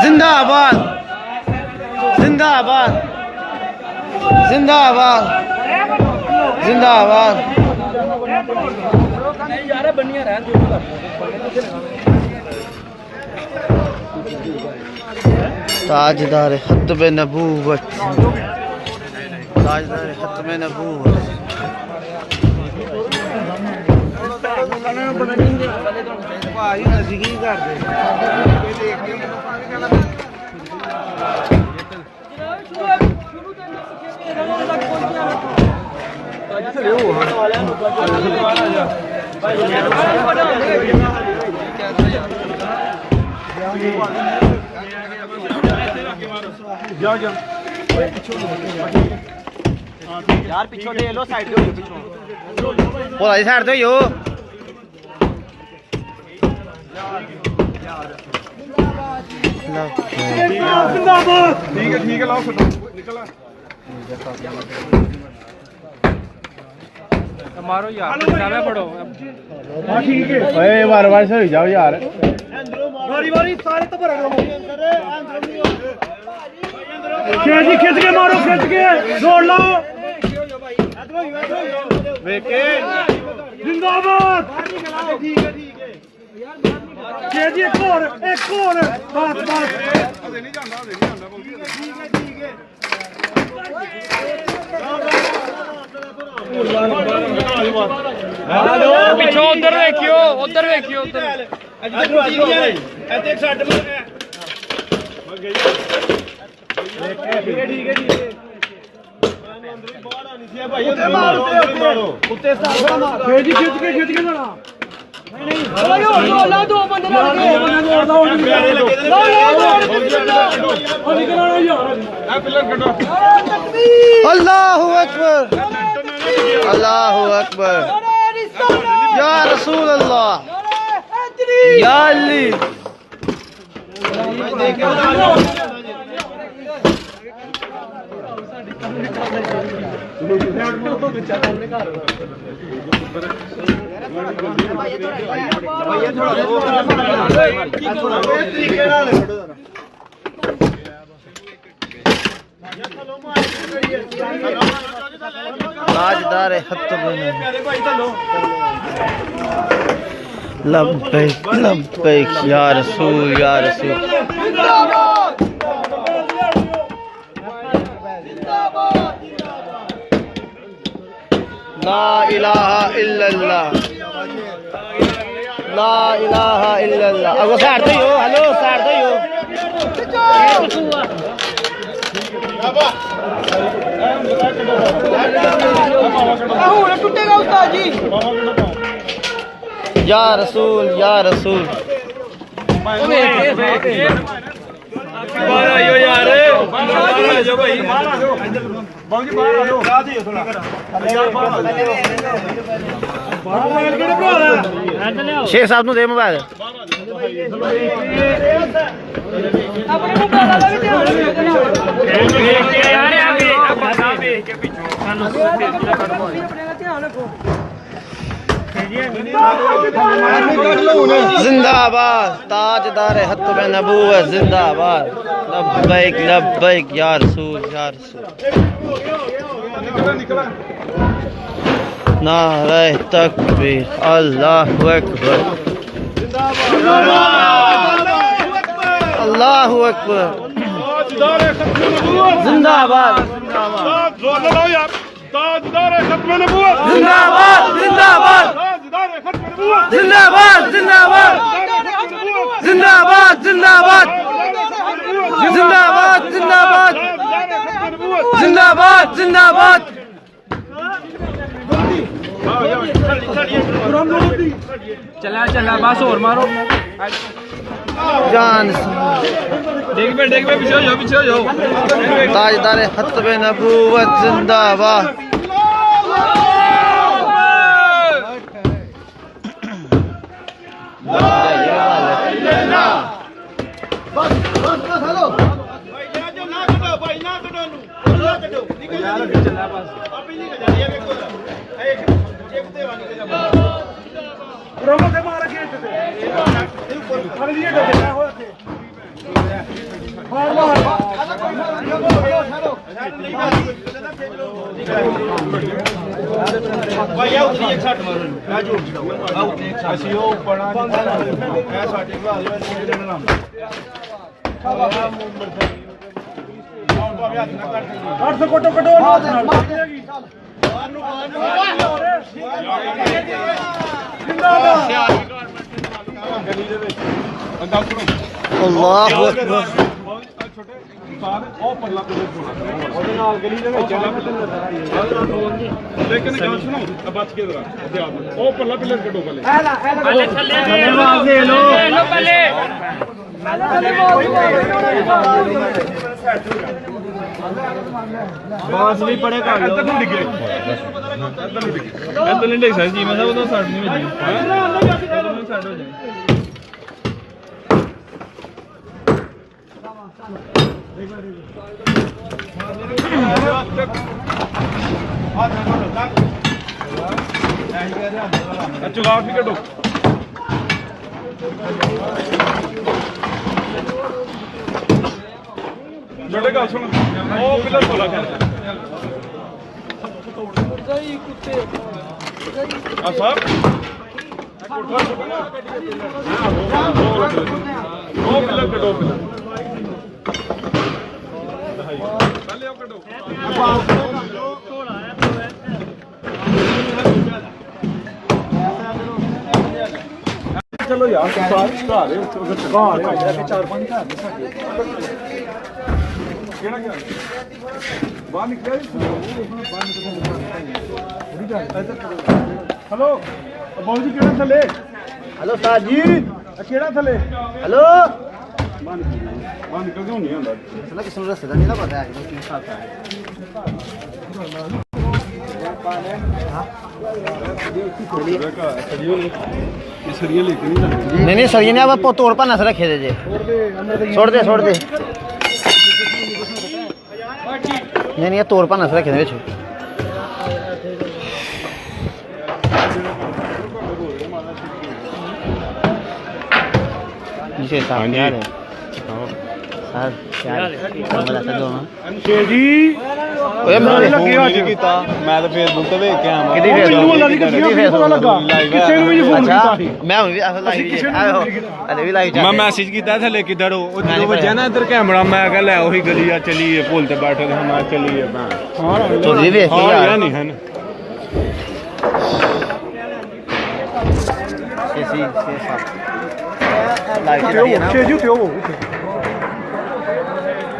जिंदाबाद जिंदाबाद जिंदाबाद जिंदाबाद ताजदार खत्म नबूवत ताजदार खत्म नबूवत यार पिछो दे लो साइड पे पिछो बोला साइड तो यो ठीक है लाओ निकल मारो यार जावे पड़ो हां ठीक है ओए बार-बार से हो जाओ यार बारी सारे तो भरा जी खिंच के मारो खिंच के जोड़ लो वेके जिंदाबाद ठीक है जी एक और बस नहीं जांदा ठीक है पिछो उधर देखियो उधर ऐसे एक साइड में ठीक है भाई उत्ते खिंच के ना दो बंदे अल्लाहु अकबर अल्लाहु अकबर या रसूल अल्लाह या अली ताजदार लब्बैक लब्बैक या रसूल ला इलाहा इल्लल्लाह ला इलाहा इल्लल्लाह अगो साइड तो यो हेलो साइड तो यो टूटेगा उस्ताद जी या रसूल बाहर आइयो यार बाहर आ जाओ भाई बाहर आ जाओ बाबू जी बाहर आ जाओ आ जाइए थोड़ा यार बाहर आ जाओ मोबाइल किहड़े भरा है शेख साहब नु दे मोबाइल अपने मोबाइल वाला भी ध्यान रखो यार आगे आप साहब के पीछे सानू अपने का ध्यान रखो जिंदाबाद ताजदार खत्म नबूवत जिंदाबाद लब्बैक या रसूल नारे तकबीर अल्लाहु अकबर अल्लाहु अकबर जिंदाबाद जोर लगाओ यार ताजदार खत्म नबूवत जिंदाबाद जिंदाबाद ताजदार खत्म नबूवत जिंदाबाद जिंदाबाद जिंदाबाद जिंदाबाद जिंदाबाद जिंदाबाद जिंदाबाद जिंदाबाद चला बस और मारो जान देख पे पीछे जाओ ताजदार खत्म नबूवत जिंदाबाद बस हेलो भाई ना कटो ਰੋਮੋ ਤੇ ਮਾਰ ਕੇ ਇੱਥੇ ਅਗਲੀ ਢੱਡੇ ਨਾ ਹੋਇਆ ਤੇ ਮਾਰ ਭਾਈ ਆ ਉਤਰੀ 160 ਮਾਰੋ ਆ ਜੋੜ ਆ ਉਤਰੀ 160 ਅਸੀਂ ਉਹ ਪਣਾ ਇਹ ਸਾਡੇ ਭਰਾ ਦੇ ਵਿੱਚ ਦੇਣ ਨਾ ਅੱਠ ਸੌ ਕੋਟੋ ਕਟੋ ਨਾਲ ਗਲੀ ਦੇ ਵਿੱਚ ਅੰਦਰ ਸੁਣੋ ਅੱਲਾਹੁ ਅਕਬਰ ਉਹ ਪਰਲਾ ਉਹਦੇ ਨਾਲ ਗਲੀ ਦੇ ਵਿੱਚ ਲੇਕਿਨ ਗੱਲ ਸੁਣੋ ਬਚ ਕੇ ਜਰਾ ਉਹ ਪਰਲਾ ਪਿੱਲਰ ਕੱਢੋ ਪਹਿਲੇ ਪਹਿਲੇ ਥੱਲੇ ਵਾਜ਼ੇ ਲੋ ਲੋ ਪਹਿਲੇ ਬਾਸ ਵੀ ਪੜੇ ਕਰ ਲੋ ਇੱਧਰ ਨੂੰ ਡਿੱਗੇ ਇੱਧਰ ਨਹੀਂ ਡਿੱਗ ਸਕਦੀ ਜੀ ਮੈਂ ਉਹਦਾ ਸਾਈਡ ਨਹੀਂ ਵੱਜੀ ਸਾਈਡ ਹੋ ਜਾਏ ਚੁਗਾਫ ਵੀ ਕੱਢੋ ਬੇਟੇ ਗੱਲ ਸੁਣ ਉਹ ਪਿੱਲਰ ਖੋਲਾ ਕਰ ਆ ਸਾਹਿਬ ਉਹ ਪਿੱਲਰ ਕੱਢੋ ਪਹਿਲੇ ਉਹ ਕੱਢੋ ਚਲੋ ਯਾਰ ਸਾਰੇ ਘਰ ਦੇ ਉੱਤੇ ਘਰ ਹੈ ਕਿ 4-5 ਘਰ ਨੇ ਸਾਡੇ ਕਿਹੜਾ ਘਰ ਬਾਹਰ ਨਿਕਲਿਆ ਹਲੋ ਬਾਬੂ ਜੀ ਕਿਹੜਾ ਥੱਲੇ हेलो साहब जी ਕਿਹੜਾ ਥੱਲੇ हेलो ਬਾਹਰ ਨਿਕਲ ਕਿਉਂ ਨਹੀਂ ਹੁੰਦਾ चलो किसी ने रस्ते नहीं ना पता है कि साथ है ਸਰੀਆਂ ਲੈ ਕੇ ਨਹੀਂ ਜਾਂਦੇ नहीं नहीं सर ये नहीं आप तोड़ पाना से रखे दे छोड़ दे नहीं नहीं ये तोड़ पाना से रखे दे नीचे साहब यार सर क्या कैमरा से दो ਛੇ ਜੀ ओए मेरे ਲੱਗੇ ਅੱਜ ਕੀਤਾ ਮੈਂ ਤਾਂ ਫੇਸਬੁੱਕ ਤੇ ਵੇਖ ਕੇ ਆਇਆ ਕਿਹਦੀ ਫੇਸ ਮੈਨੂੰ ਅੱਲਾ ਦੀ ਕਸਮ ਨਹੀਂ ਪਤਾ ਲੱਗਾ ਕਿਸੇ ਨੂੰ ਵੀ ਫੋਨ अच्छा ਕੀਤਾ ਸੀ मैं भी लाइव आयो अरे भी लाइव ਮੈਂ ਮੈਸੇਜ ਕੀਤਾ ਥੱਲੇ ਕਿੱਧਰ ਹੋ ਉਹ ਜਦੋਂ ਵੱਜਿਆ ਨਾ ਇੱਧਰ ਕੈਮਰਾ ਮੈਂ ਕਿਹਾ ਲੈ ਉਹੀ ਗਲੀ ਆ ਚਲੀਏ ਪੁੱਲ ਤੇ ਬੈਠੇ ਤੇ ਮੈਂ ਚਲੀਏ ਭੈਣ तो ये भी ਹਾਂ यार ਯਾਰ ਨਹੀਂ ਹਨ ऐसी लाइव चल रही है ना ਛੇ ਜੀ ਤੇ ਉਹ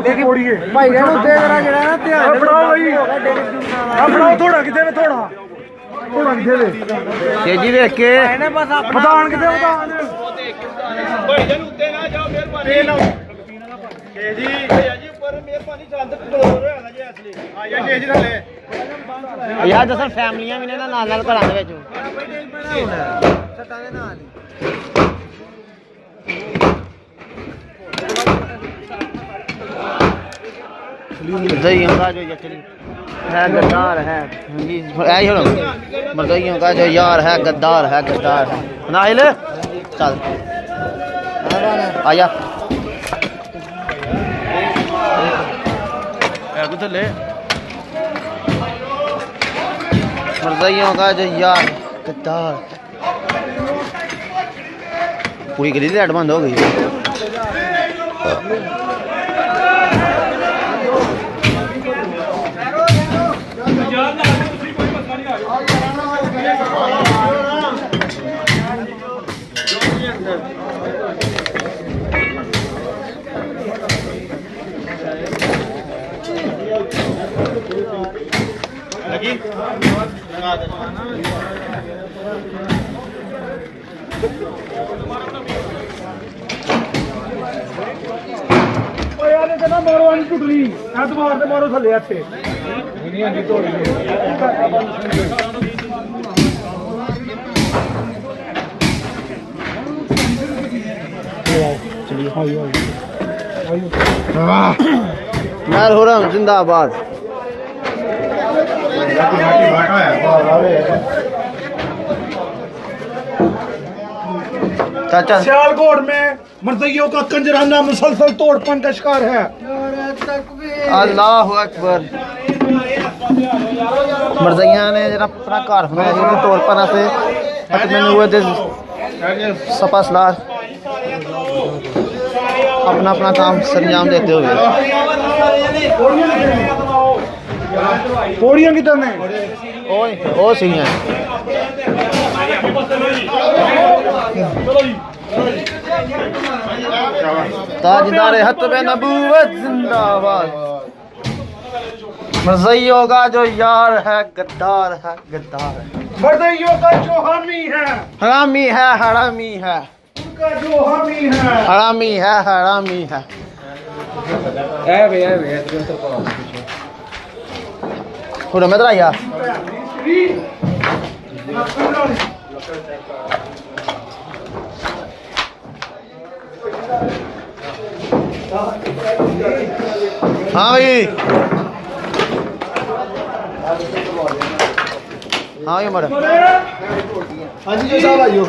ਲੇਕਿਨ ਪੋੜੀਏ भाई कहना उधर जरा जरा ना ध्यान ਫੜਾਓ ਬਈ ਆ ਫੜਾਓ ਥੋੜਾ ਕਿਤੇ ਵੇ ਥੋੜਾ ਥੋੜਾ ਕਿਤੇ ਵੇ तेजी देख के ਮਦਾਨ ਕਿਤੇ ਮਦਾਨ ਭਾਈ ਜਨ ਉੱਤੇ ਨਾ ਜਾਓ ਮਿਹਰਬਾਨੀ ਕੇ ਜੀ ਭਈਆ ਜੀ ਉੱਪਰ ਮਿਹਰਬਾਨੀ ਚੰਦ ਕਲੋਰ ਹੋਇਆ ਨਾ ਜੀ ਅਸਲੀ ਆ ਜਾ ਕੇ ਜੀ ਥੱਲੇ यार दसल फैमिलियां भी ने ना नाल नाल घरां दे विच मर्दइयों का जो यकली है गद्दार है जी आई हो मर्दइयों का जो यार है गद्दार है नाहिल चल आजा कुछ ले मर्दइयों का जो यार गद्दार पूरी गली लाइट बंद हो गई ਓ ਯਾਰ ਇਹ ਕਹਿੰਦਾ ਮਾਰੋ ਆਣੀ ਟੁੱਟਣੀ ਐਤਵਾਰ ਤੇ ਮਾਰੋ ਥੱਲੇ ਇੱਥੇ यार हो रहा हूँ जिंदाबाद चाचा सियालकोट में मर्दइयों का कंजराना मुसलसल तोड़पन का शिकार है। अल्लाह अकबर मर्दइया ने जरा अपना घर बनाया जिन्हें तौर पर से मैंने हुए थे सपा सलाह अपना अपना काम सरंजाम देते हुए पौड़ियां किधर ने? ओ सी हैं ताजदार हतबे नबूवत जिंदाबाद। मर्ज़इयों का जो यार है गद्दार है गद्दार है। मर्दइयों का जो हामी है हरामी है हरामी है उनका जो हामी है हरामी है हरामी है। थोड़ा मैं आया हाँ भाई हाँ ये मर हाँ जी साहब आइयो।